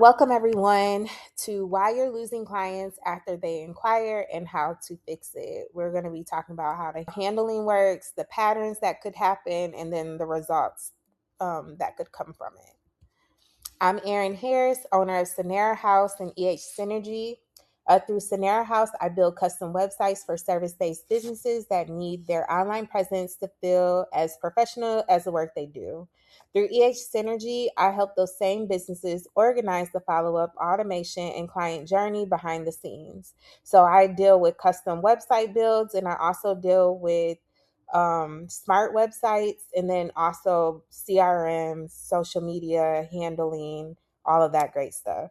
Welcome, everyone, to why you're losing clients after they inquire and how to fix it. We're going to be talking about how the handling works, the patterns that could happen, and then the results that could come from it. I'm Erin Harris, owner of Cinéra House and Synergy. Through Cinéra House, I build custom websites for service-based businesses that need their online presence to feel as professional as the work they do. Through Synergy, I help those same businesses organize the follow-up, automation, and client journey behind the scenes. So I deal with custom website builds, and I also deal with smart websites, and then also CRM, social media handling, all of that great stuff.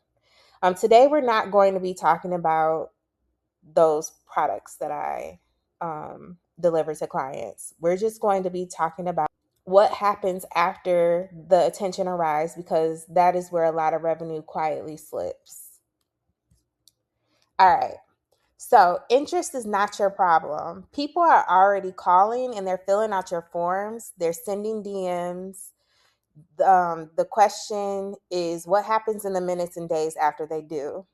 Today, we're not going to be talking about those products that I deliver to clients. We're just going to be talking about what happens after the attention arrives, because that is where a lot of revenue quietly slips. All right. So, interest is not your problem. People are already calling and they're filling out your forms, they're sending DMs. The question is, what happens in the minutes and days after they do?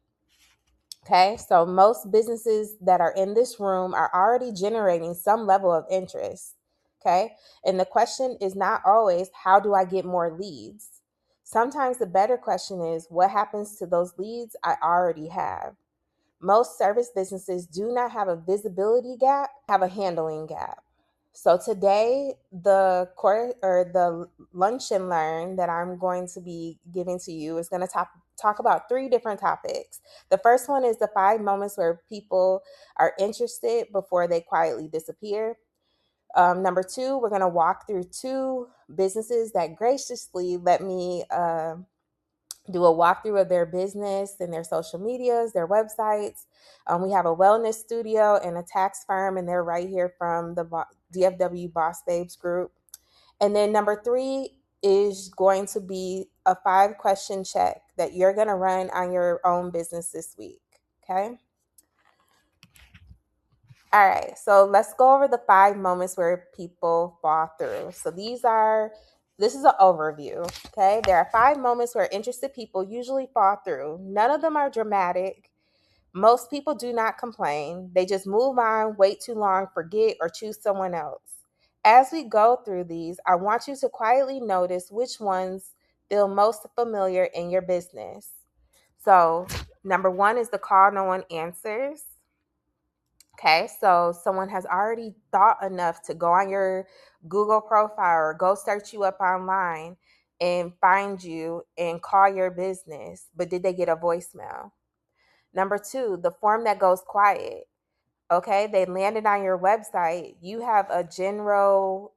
Okay, so most businesses that are in this room are already generating some level of interest. Okay, and the question is not always, how do I get more leads? Sometimes the better question is, what happens to those leads I already have? Most service businesses do not have a visibility gap, have a handling gap. So today, the course or the lunch and learn that I'm going to be giving to you is going to talk about three different topics. The first one is the 5 moments where people are interested before they quietly disappear. Number two, we're going to walk through two businesses that graciously let me do a walkthrough of their business and their social medias, their websites. We have a wellness studio and a tax firm, and they're right here from the DFW Boss Babes group. And then number three is going to be a 5-question check that you're going to run on your own business this week. Okay. All right, so let's go over the 5 moments where people fall through. So this is an overview, okay? There are 5 moments where interested people usually fall through. None of them are dramatic. Most people do not complain. They just move on, wait too long, forget, or choose someone else. As we go through these, I want you to quietly notice which ones feel most familiar in your business. So, number 1 is the call no one answers. Okay, so someone has already thought enough to go on your Google profile or go search you up online and find you and call your business, but did they get a voicemail? Number 2, the form that goes quiet. Okay, they landed on your website. You have a general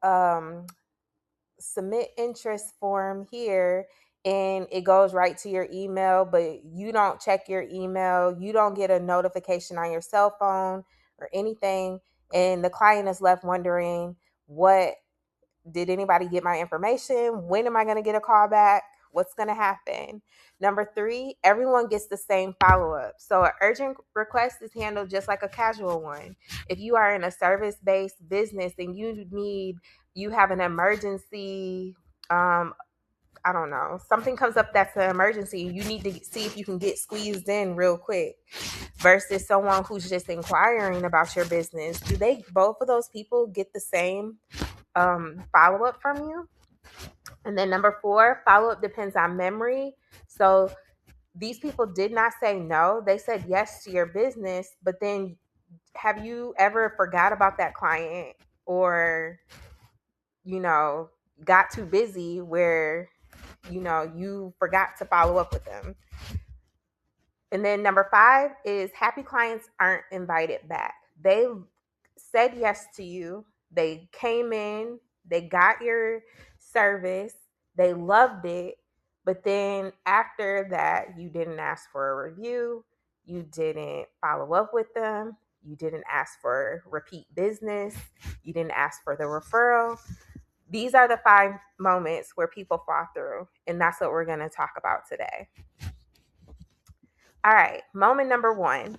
submit interest form here, and it goes right to your email, but you don't check your email. You don't get a notification on your cell phone or anything. And the client is left wondering, what did anybody get my information? When am I going to get a call back? What's going to happen? Number 3, everyone gets the same follow up. So an urgent request is handled just like a casual one. If you are in a service based business and you have an emergency, I don't know, something comes up that's an emergency, you need to see if you can get squeezed in real quick, versus someone who's just inquiring about your business. Do they, both of those people, get the same follow up from you? And then number 4, follow up depends on memory. So these people did not say no, they said yes to your business, but then have you ever forgot about that client, or you know got too busy where you forgot to follow up with them? And then number 5 is happy clients aren't invited back. They said yes to you, they came in, they got your service, they loved it, but then after that, you didn't ask for a review, you didn't follow up with them, you didn't ask for repeat business, you didn't ask for the referral. These are the 5 moments where people fall through, and that's what we're going to talk about today. All right, moment number 1.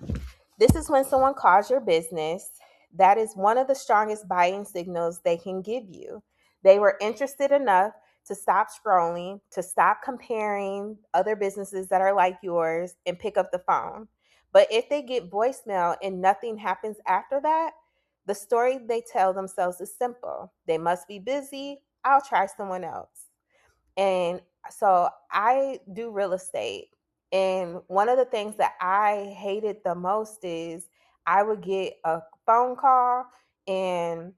This is when someone calls your business. That is one of the strongest buying signals they can give you. They were interested enough to stop scrolling, to stop comparing other businesses that are like yours, and pick up the phone. But if they get voicemail and nothing happens after that, the story they tell themselves is simple. They must be busy. I'll try someone else. And so I do real estate. And one of the things that I hated the most is I would get a phone call and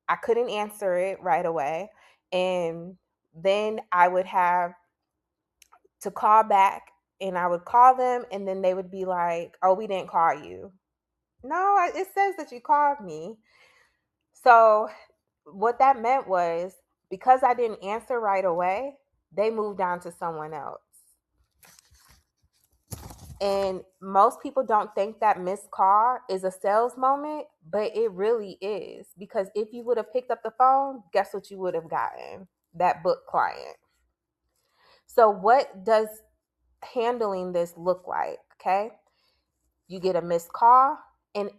I couldn't answer it right away. And then I would have to call back and I would call them and then they would be like, "Oh, we didn't call you." No, it says that you called me. So what that meant was because I didn't answer right away, they moved on to someone else. And most people don't think that missed call is a sales moment, but it really is. Because if you would have picked up the phone, guess what you would have gotten? That book client. So, what does handling this look like? Okay. You get a missed call. And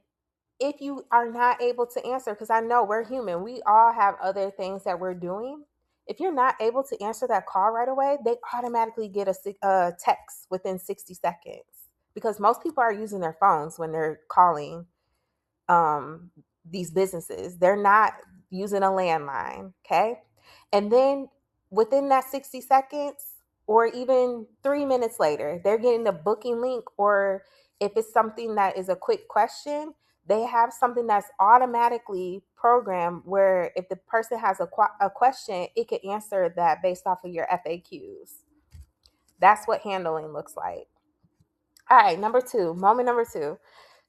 if you are not able to answer, because I know we're human, we all have other things that we're doing. If you're not able to answer that call right away, they automatically get a text within 60 seconds because most people are using their phones when they're calling um, these businesses. They're not using a landline, okay? And then within that 60 seconds or even 3 minutes later, they're getting a booking link, or if it's something that is a quick question, they have something that's automatically programmed where if the person has a question, it could answer that based off of your FAQs. That's what handling looks like. All right, moment number two,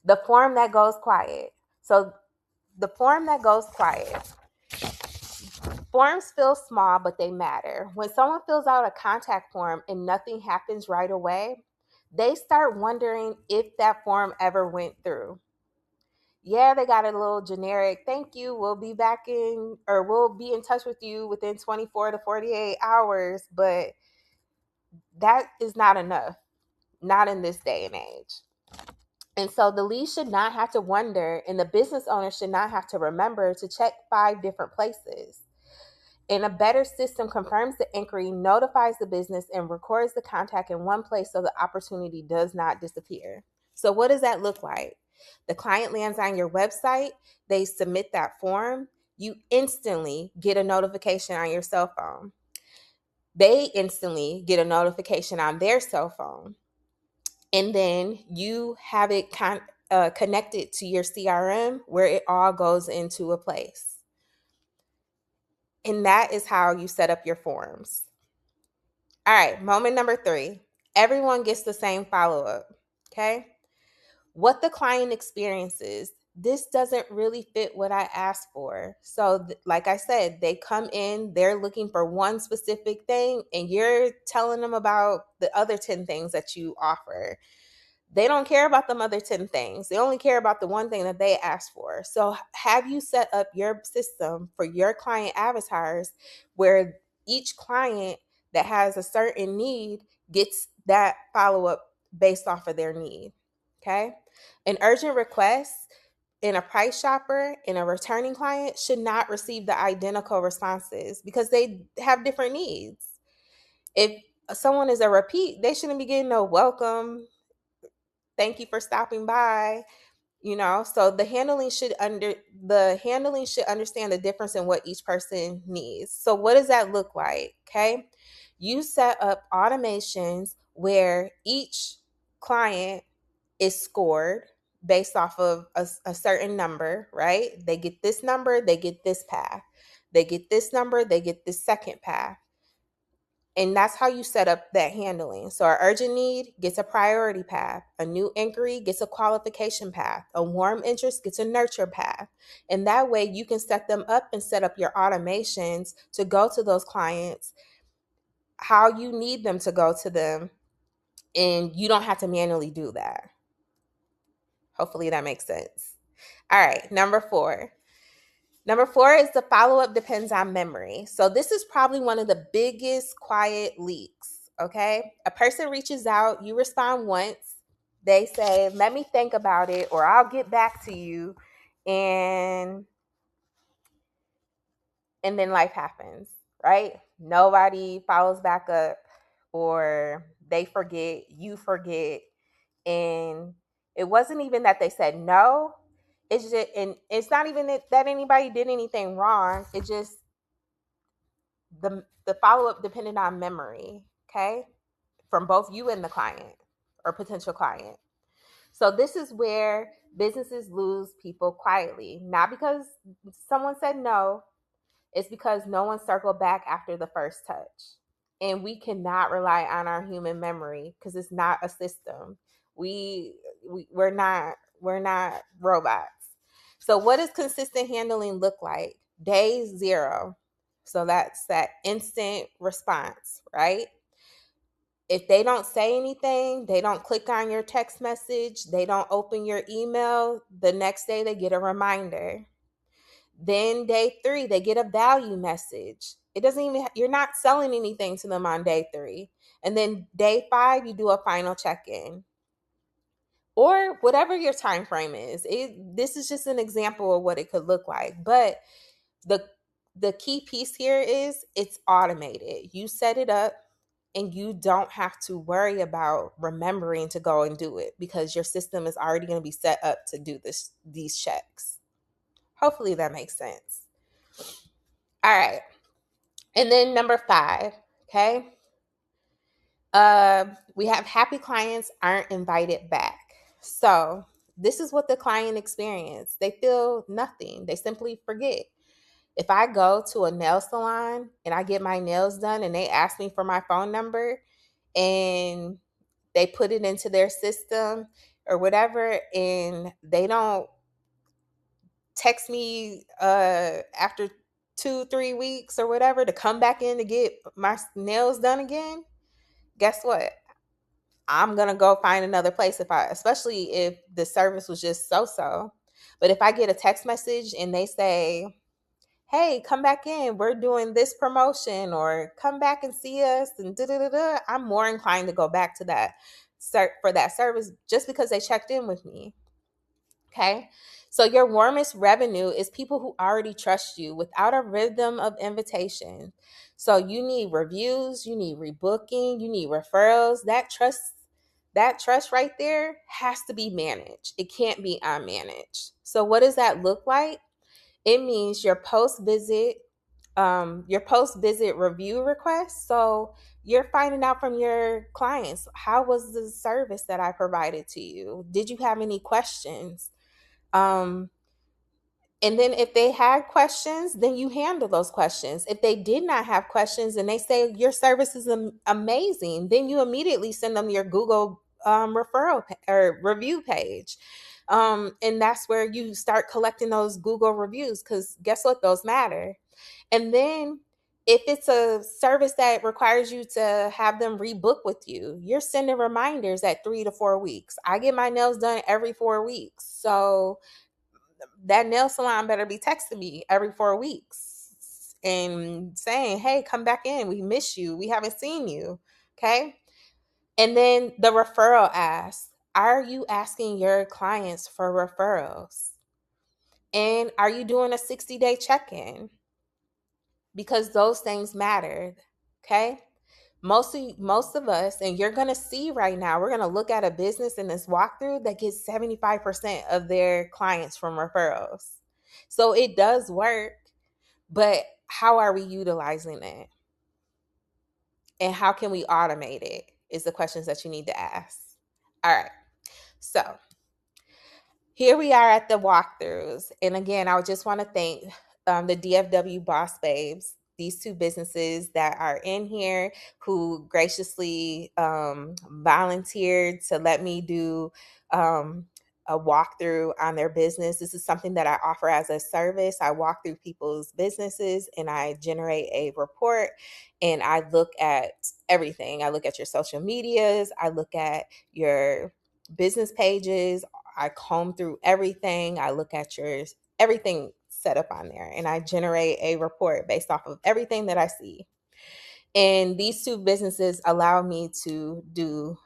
the form that goes quiet. So the form that goes quiet. Forms feel small, but they matter. When someone fills out a contact form and nothing happens right away, they start wondering if that form ever went through. Yeah, they got a little generic, thank you, we'll be back in, or we'll be in touch with you within 24 to 48 hours, but that is not enough, not in this day and age. And so the lead should not have to wonder, and the business owner should not have to remember to check 5 different places. And a better system confirms the inquiry, notifies the business, and records the contact in one place so the opportunity does not disappear. So what does that look like? The client lands on your website, they submit that form, you instantly get a notification on your cell phone. They instantly get a notification on their cell phone. And then you have it connected to your CRM where it all goes into a place. And that is how you set up your forms. All right, moment number 3. Everyone gets the same follow-up, okay? What the client experiences, this doesn't really fit what I asked for. So like I said, they come in, they're looking for one specific thing, and you're telling them about the other 10 things that you offer. They don't care about them other 10 things. They only care about the one thing that they asked for. So have you set up your system for your client avatars where each client that has a certain need gets that follow-up based off of their need? Okay. An urgent request in a price shopper and a returning client should not receive the identical responses because they have different needs. If someone is a repeat, they shouldn't be getting no welcome, thank you for stopping by. So the handling should understand the difference in what each person needs. So what does that look like? Okay, you set up automations where each client is scored based off of a certain number, right? They get this number, they get this path. They get this number, they get this second path. And that's how you set up that handling. So an urgent need gets a priority path. A new inquiry gets a qualification path. A warm interest gets a nurture path. And that way you can set them up and set up your automations to go to those clients how you need them to go to them. And you don't have to manually do that. Hopefully that makes sense. All right, number 4. Number 4 is the follow-up depends on memory. So this is probably one of the biggest quiet leaks, okay? A person reaches out, you respond once, they say, let me think about it, or I'll get back to you, and then life happens, right? nobody follows back up, or they forget, you forget, and it wasn't even that they said no. It's just, and it's not even that anybody did anything wrong. It just the follow up depended on memory, okay, from both you and the client or potential client. So this is where businesses lose people quietly, not because someone said no, it's because no one circled back after the first touch. And we cannot rely on our human memory because it's not a system. We're not robots. So what does consistent handling look like? Day 0. So that's that instant response, right? If they don't say anything, they don't click on your text message, they don't open your email, the next day they get a reminder. Then day 3, they get a value message. It doesn't even, you're not selling anything to them on day 3. And then day 5, you do a final check-in. Or whatever your time frame is. This is just an example of what it could look like. But the key piece here is it's automated. You set it up and you don't have to worry about remembering to go and do it because your system is already going to be set up to do these checks. Hopefully that makes sense. All right. And then number 5, okay? We have happy clients aren't invited back. So this is what the client experienced. They feel nothing. They simply forget. If I go to a nail salon and I get my nails done and they ask me for my phone number and they put it into their system or whatever, and they don't text me after 2-3 weeks or whatever to come back in to get my nails done again, guess what? I'm gonna go find another place, especially if the service was just so. But if I get a text message and they say, hey, come back in, we're doing this promotion, or come back and see us, and I'm more inclined to go back to that for that service just because they checked in with me. Okay. So your warmest revenue is people who already trust you without a rhythm of invitation. So you need reviews, you need rebooking, you need referrals. That trust right there has to be managed. It can't be unmanaged. So what does that look like? It means your post visit review request. So you're finding out from your clients, how was the service that I provided to you? Did you have any questions? Um, and then if they had questions, then you handle those questions. If they did not have questions and they say your service is amazing, then you immediately send them your Google referral or review page. And that's where you start collecting those Google reviews because guess what? Those matter. And then if it's a service that requires you to have them rebook with you, you're sending reminders at 3 to 4 weeks. I get my nails done every 4 weeks. So that nail salon better be texting me every 4 weeks and saying, hey, come back in. We miss you. We haven't seen you. Okay. And then the referral ask. Are you asking your clients for referrals? And are you doing a 60-day check-in? Because those things matter. Okay. Most of us, and you're going to see right now, we're going to look at a business in this walkthrough that gets 75% of their clients from referrals. So it does work, but how are we utilizing it? And how can we automate it is the questions that you need to ask. All right. So here we are at the walkthroughs. And again, I just want to thank the DFW Boss Babes, these 2 businesses that are in here who graciously volunteered to let me do a walkthrough on their business. This is something that I offer as a service. I walk through people's businesses and I generate a report and I look at everything. I look at your social medias, I look at your business pages, I comb through everything. I look at everything set up on there and I generate a report based off of everything that I see. And these 2 businesses allow me to do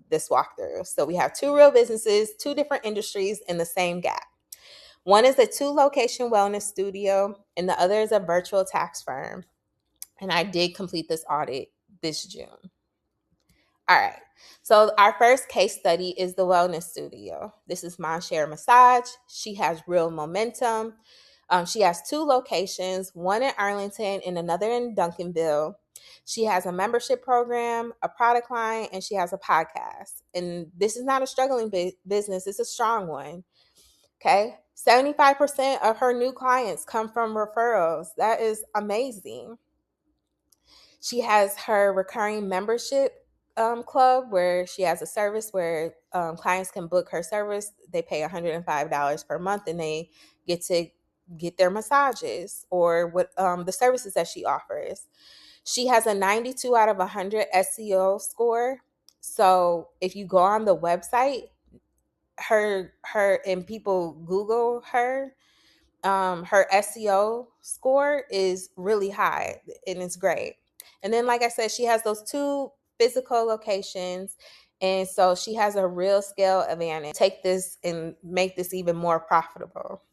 this walkthrough. So we have 2 real businesses, 2 different industries in the same gap. One is a 2-location wellness studio and the other is a virtual tax firm. And I did complete this audit this June. All right. So our first case study is the wellness studio. This is Monshare Massage. She has real momentum. She has 2 locations, one in Arlington and another in Duncanville. She has a membership program, a product line, and she has a podcast. And this is not a struggling business. It's a strong one. Okay. 75% of her new clients come from referrals. That is amazing. She has her recurring membership club where she has a service where clients can book her service. They pay $105 per month and they get to get their massages or what the services that she offers. She has a 92 out of 100 SEO score. So if you go on the website, her and people Google her, her SEO score is really high and it's great. And then, like I said, she has those 2 physical locations. And so she has a real scale advantage. Take this and make this even more profitable.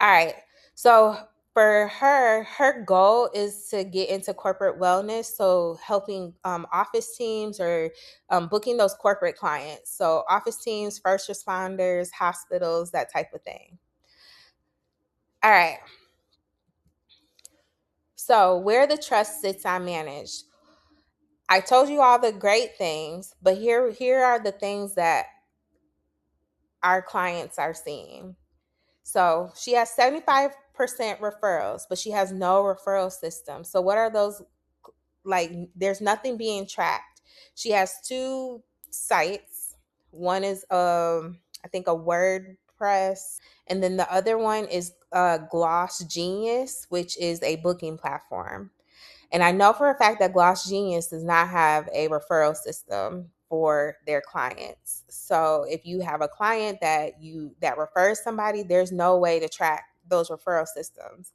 All right. So for her goal is to get into corporate wellness. So helping office teams or booking those corporate clients. So office teams, first responders, hospitals, that type of thing. All right. So where the trust sits on managed. I told you all the great things, but here are the things that our clients are seeing. So she has 75% referrals, but she has no referral system. So what are those like? There's nothing being tracked. She has 2 sites. One is I think a WordPress, and then the other one is Gloss Genius, which is a booking platform. And I know for a fact that Gloss Genius does not have a referral system for their clients. So if you have a client that refers somebody, there's no way to track those referral systems.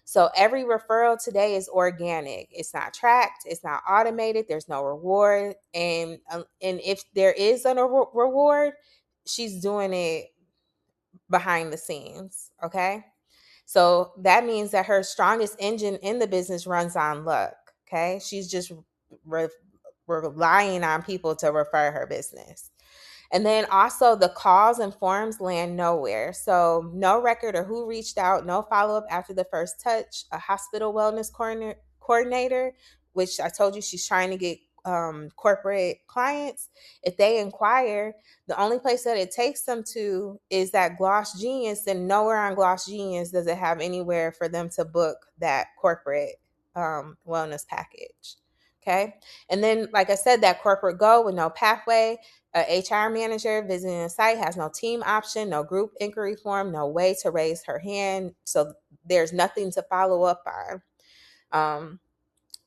So every referral today is organic. It's not tracked. It's not automated. There's no reward. And if there is a reward, she's doing it behind the scenes. Okay. So that means that her strongest engine in the business runs on luck. Okay. She's just relying on people to refer her business. And then also the calls and forms land nowhere. So no record of who reached out, no follow-up after the first touch, a hospital wellness coordinator, which I told you she's trying to get corporate clients. If they inquire, the only place that it takes them to is that Gloss Genius, and nowhere on Gloss Genius does it have anywhere for them to book that corporate wellness package. Okay. And then, like I said, that corporate go with no pathway. A HR manager visiting the site has no team option, no group inquiry form, no way to raise her hand. So there's nothing to follow up on.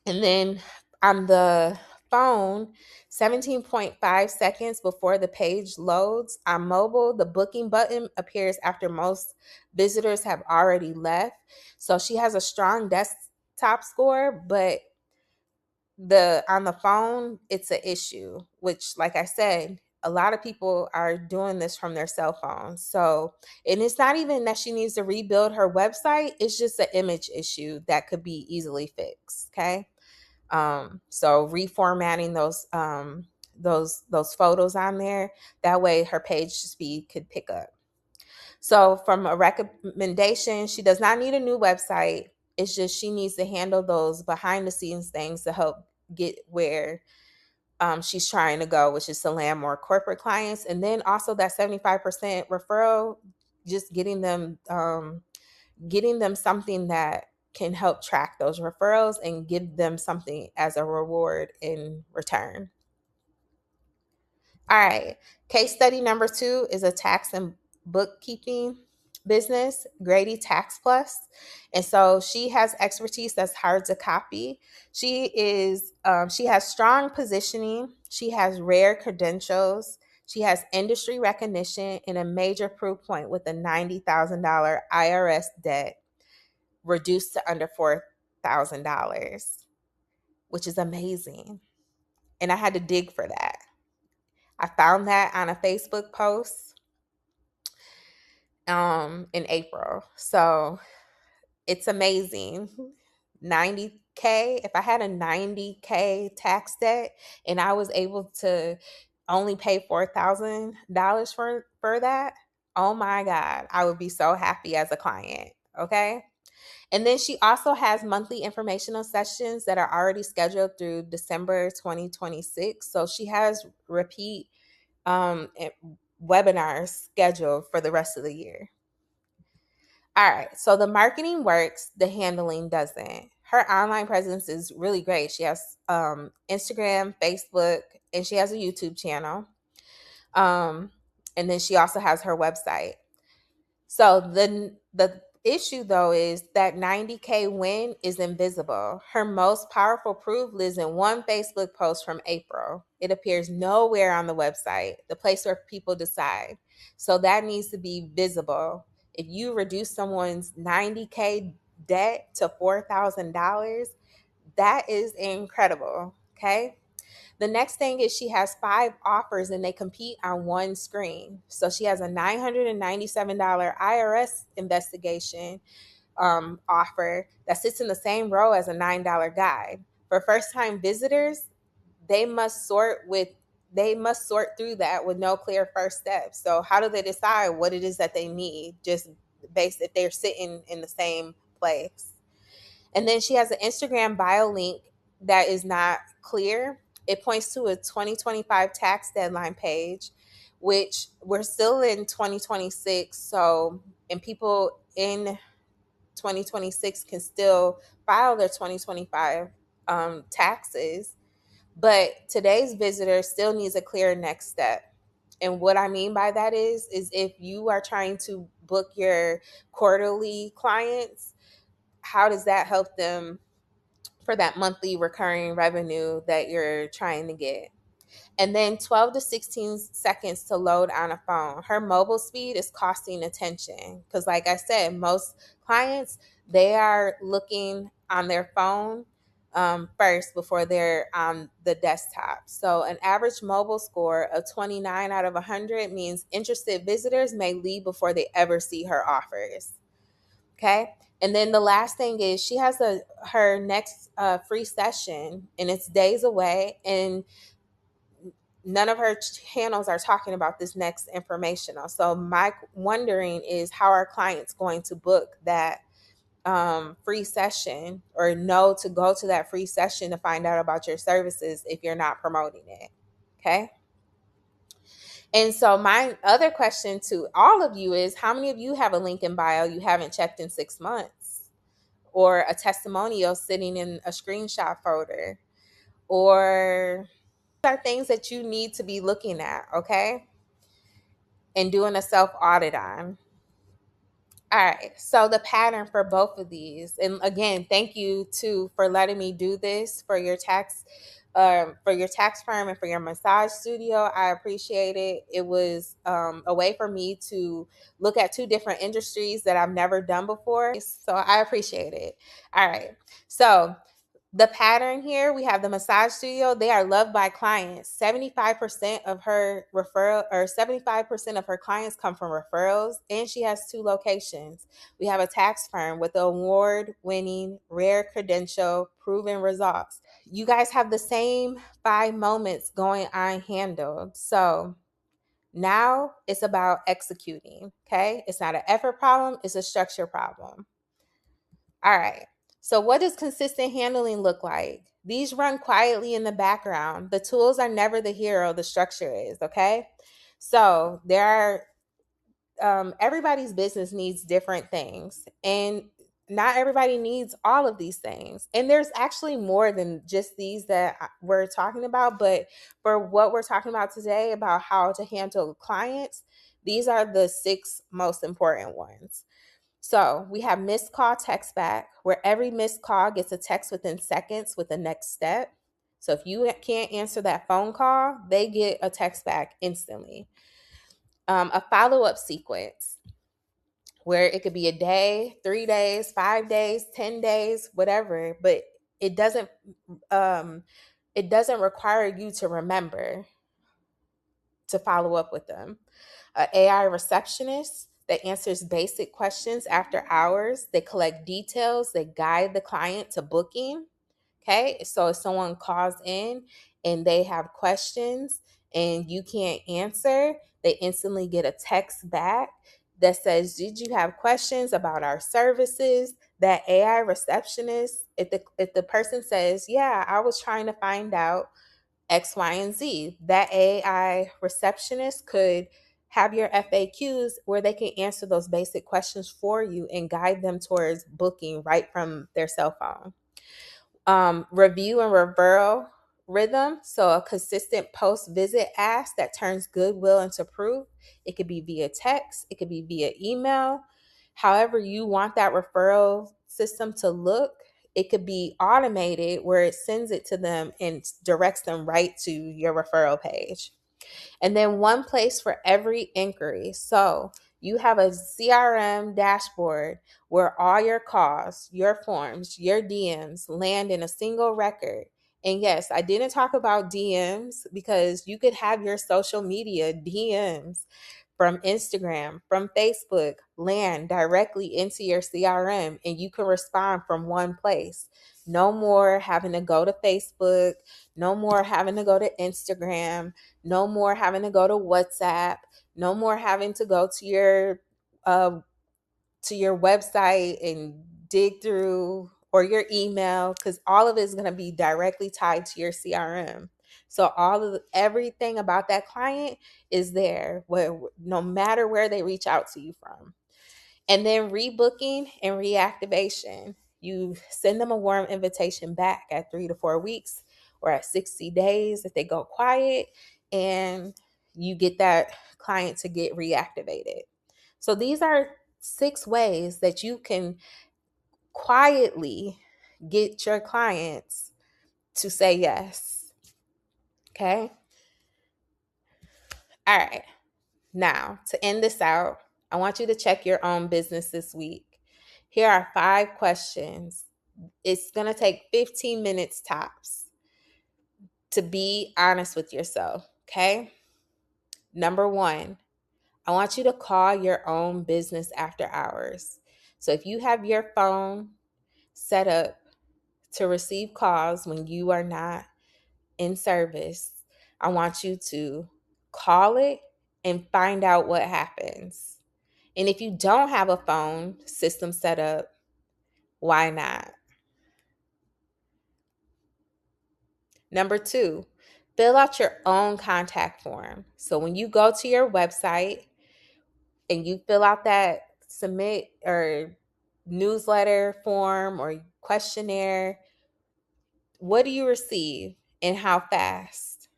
And then on the phone, 17.5 seconds before the page loads. On mobile, the booking button appears after most visitors have already left. So she has a strong desktop score, but on the phone, it's an issue, which, like I said, a lot of people are doing this from their cell phones. So, and it's not even that she needs to rebuild her website. It's just an image issue that could be easily fixed. Okay. So reformatting those photos on there, that way her page speed could pick up. So from a recommendation, she does not need a new website. It's just she needs to handle those behind the scenes things to help get where she's trying to go, which is to land more corporate clients. And then also that 75% referral, just getting them something that can help track those referrals and give them something as a reward in return. All right. Case study number 2 is a tax and bookkeeping business, Grady Tax Plus. And so she has expertise that's hard to copy. She has strong positioning. She has rare credentials. She has industry recognition and a major proof point with a $90,000 IRS debt reduced to under $4,000, which is amazing. And I had to dig for that. I found that on a Facebook post in April. So it's amazing. if I had a 90K tax debt and I was able to only pay $4,000 for that, oh my God, I would be so happy as a client. Okay. And then she also has monthly informational sessions that are already scheduled through December 2026. So she has repeat webinars scheduled for the rest of the year. All right, so the marketing works, the handling doesn't. Her online presence is really great. She has Instagram, Facebook, and she has a YouTube channel. And then she also has her website. So the issue though is that 90K win is invisible. Her most powerful proof lives in one Facebook post from April. It appears nowhere on the website, the place where people decide. So that needs to be visible. If you reduce someone's 90K debt to $4,000, that is incredible. Okay. The next thing is she has 5 offers and they compete on one screen. So she has a $997 IRS investigation offer that sits in the same row as a $9 guide. For first-time visitors, they must sort through that with no clear first steps. So how do they decide what it is that they need, just based if they're sitting in the same place? And then she has an Instagram bio link that is not clear. It points to a 2025 tax deadline page, which we're still in 2026. So, and people in 2026 can still file their 2025 taxes. But today's visitor still needs a clear next step. And what I mean by that is if you are trying to book your quarterly clients, how does that help them for that monthly recurring revenue that you're trying to get? And then 12 to 16 seconds to load on a phone. Her mobile speed is costing attention because, like I said, most clients, they are looking on their phone first before they're on the desktop. So an average mobile score of 29 out of 100 means interested visitors may leave before they ever see her offers. Okay. And then the last thing is she has her next free session and it's days away, and none of her channels are talking about this next informational. So my wondering is, how are clients going to book that free session or know to go to that free session to find out about your services if you're not promoting it? Okay. And so my other question to all of you is, how many of you have a link in bio you haven't checked in 6 months, or a testimonial sitting in a screenshot folder, or are things that you need to be looking at, okay, and doing a self audit on? All right, so the pattern for both of these, and again, thank you too for letting me do this for your tax firm and for your massage studio. I appreciate it. It was a way for me to look at 2 different industries that I've never done before. So I appreciate it. All right, so the pattern here, we have the massage studio. They are loved by clients. 75% of her 75% of her clients come from referrals, and she has 2 locations. We have a tax firm with award-winning, rare credential, proven results. You guys have the same 5 moments going unhandled. So now it's about executing, okay? It's not an effort problem, it's a structure problem. All right. So what does consistent handling look like? These run quietly in the background. The tools are never the hero, the structure is, okay? So there are, everybody's business needs different things, and not everybody needs all of these things. And there's actually more than just these that we're talking about, but for what we're talking about today about how to handle clients, these are the 6 most important ones. So we have missed call, text back, where every missed call gets a text within seconds with the next step. So if you can't answer that phone call, they get a text back instantly. A follow-up sequence where it could be a day, 3 days, 5 days, 10 days, whatever, but it doesn't require you to remember to follow up with them. An AI receptionist that answers basic questions after hours. They collect details. They guide the client to booking. Okay, so if someone calls in and they have questions and you can't answer, they instantly get a text back that says, "Did you have questions about our services?" That AI receptionist, if the person says, "Yeah, I was trying to find out X, Y, and Z," that AI receptionist could have your FAQs where they can answer those basic questions for you and guide them towards booking right from their cell phone. Review and referral rhythm. So a consistent post visit ask that turns goodwill into proof. It could be via text, it could be via email. However, you want that referral system to look, it could be automated where it sends it to them and directs them right to your referral page. And then one place for every inquiry. So you have a CRM dashboard where all your calls, your forms, your DMs land in a single record. And yes, I didn't talk about DMs because you could have your social media DMs from Instagram, from Facebook, land directly into your CRM and you can respond from one place. No more having to go to Facebook, no more having to go to Instagram, no more having to go to WhatsApp, no more having to go uh, to your website and dig through or your email, because all of it is going to be directly tied to your CRM. So everything about that client is there, no matter where they reach out to you from. And then rebooking and reactivation. You send them a warm invitation back at 3 to 4 weeks or at 60 days if they go quiet, and you get that client to get reactivated. So these are 6 ways that you can quietly get your clients to say yes. Okay. All right. Now, to end this out, I want you to check your own business this week. Here are 5 questions. It's going to take 15 minutes tops to be honest with yourself. Okay. Number 1, I want you to call your own business after hours. So if you have your phone set up to receive calls when you are not in service, I want you to call it and find out what happens. And if you don't have a phone system set up, why not? Number 2, fill out your own contact form. So when you go to your website and you fill out that submit or newsletter form or questionnaire, what do you receive and how fast?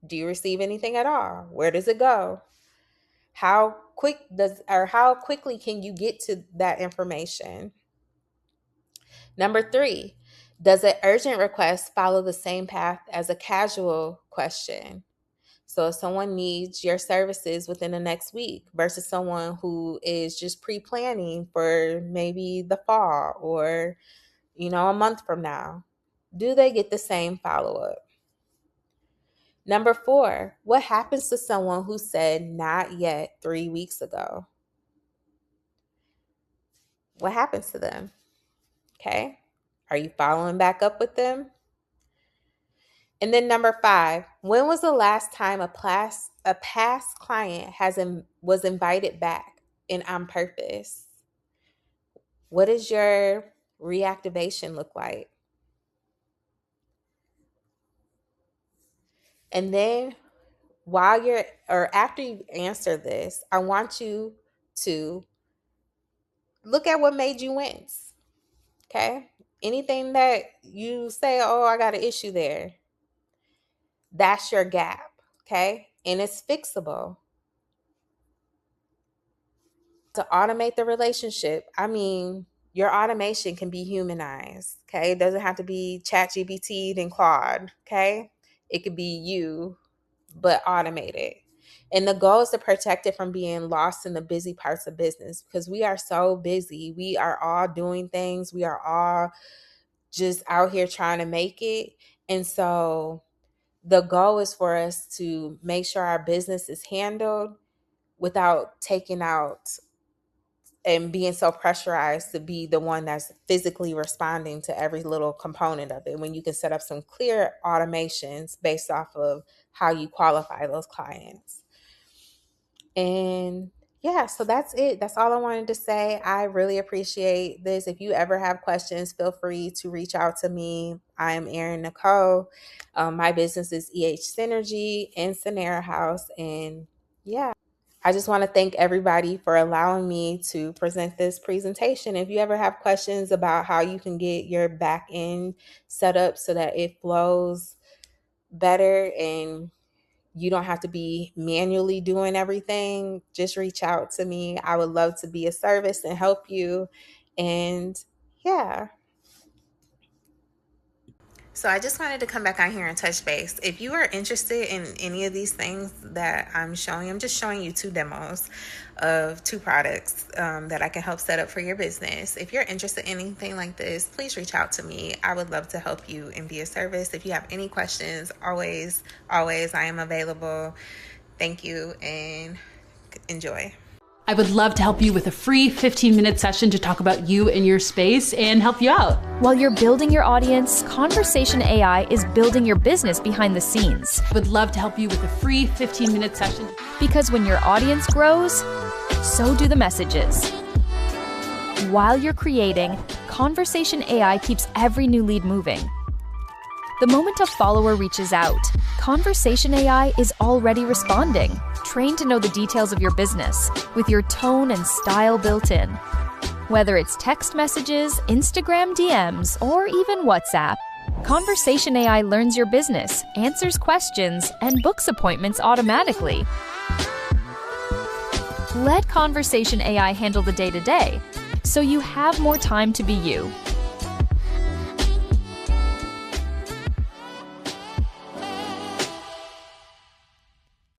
Do you receive anything at all? Where does it go? How quickly can you get to that information? Number 3, does an urgent request follow the same path as a casual question? So if someone needs your services within the next week versus someone who is just pre-planning for maybe the fall or, a month from now, do they get the same follow-up? Number 4, what happens to someone who said not yet 3 weeks ago? What happens to them? Okay. Are you following back up with them? And then number 5, when was the last time a past client was invited back and on purpose? What does your reactivation look like? And then after you answer this, I want you to look at what made you wince. Okay? Anything that you say, "Oh, I got an issue there," that's your gap. Okay? And it's fixable. To automate the relationship, I mean, your automation can be humanized. Okay? It doesn't have to be ChatGPT and Claude. Okay? It could be you, but automated. And the goal is to protect it from being lost in the busy parts of business, because we are so busy. We are all doing things. We are all just out here trying to make it. And so the goal is for us to make sure our business is handled without taking out and being so pressurized to be the one that's physically responding to every little component of it, when you can set up some clear automations based off of how you qualify those clients. And yeah, so that's it. That's all I wanted to say. I really appreciate this. If you ever have questions, feel free to reach out to me. I am Erin Nicole. My business is Synergy and Cinéra House. And yeah, I just want to thank everybody for allowing me to present this presentation. If you ever have questions about how you can get your back end set up so that it flows better and you don't have to be manually doing everything, just reach out to me. I would love to be a service and help you. And yeah. So I just wanted to come back on here and touch base. If you are interested in any of these things that I'm showing, I'm just showing you 2 demos of 2 products that I can help set up for your business. If you're interested in anything like this, please reach out to me. I would love to help you and be a service. If you have any questions, always, I am available. Thank you and enjoy. I would love to help you with a free 15-minute session to talk about you and your space and help you out. While you're building your audience, Conversation AI is building your business behind the scenes. I would love to help you with a free 15-minute session. Because when your audience grows, so do the messages. While you're creating, Conversation AI keeps every new lead moving. The moment a follower reaches out, Conversation AI is already responding, trained to know the details of your business, with your tone and style built in. Whether it's text messages, Instagram DMs, or even WhatsApp, Conversation AI learns your business, answers questions, and books appointments automatically. Let Conversation AI handle the day-to-day, so you have more time to be you.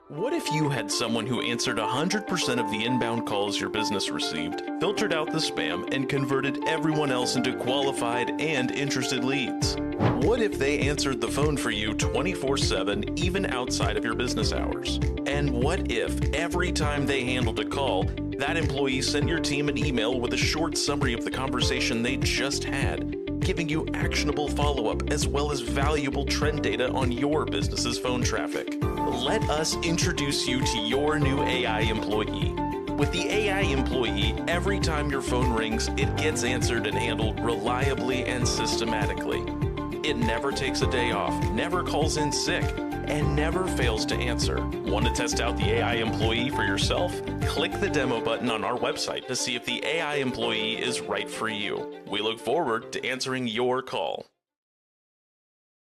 What if you had someone who answered 100% of the inbound calls your business received, filtered out the spam, and converted everyone else into qualified and interested leads? What if they answered the phone for you 24/7, even outside of your business hours? And what if every time they handled a call, that employee sent your team an email with a short summary of the conversation they just had, giving you actionable follow-up as well as valuable trend data on your business's phone traffic? Let us introduce you to your new AI employee. With the AI employee, every time your phone rings, it gets answered and handled reliably and systematically. It never takes a day off, never calls in sick, and never fails to answer. Want to test out the AI employee for yourself? Click the demo button on our website to see if the AI employee is right for you. We look forward to answering your call.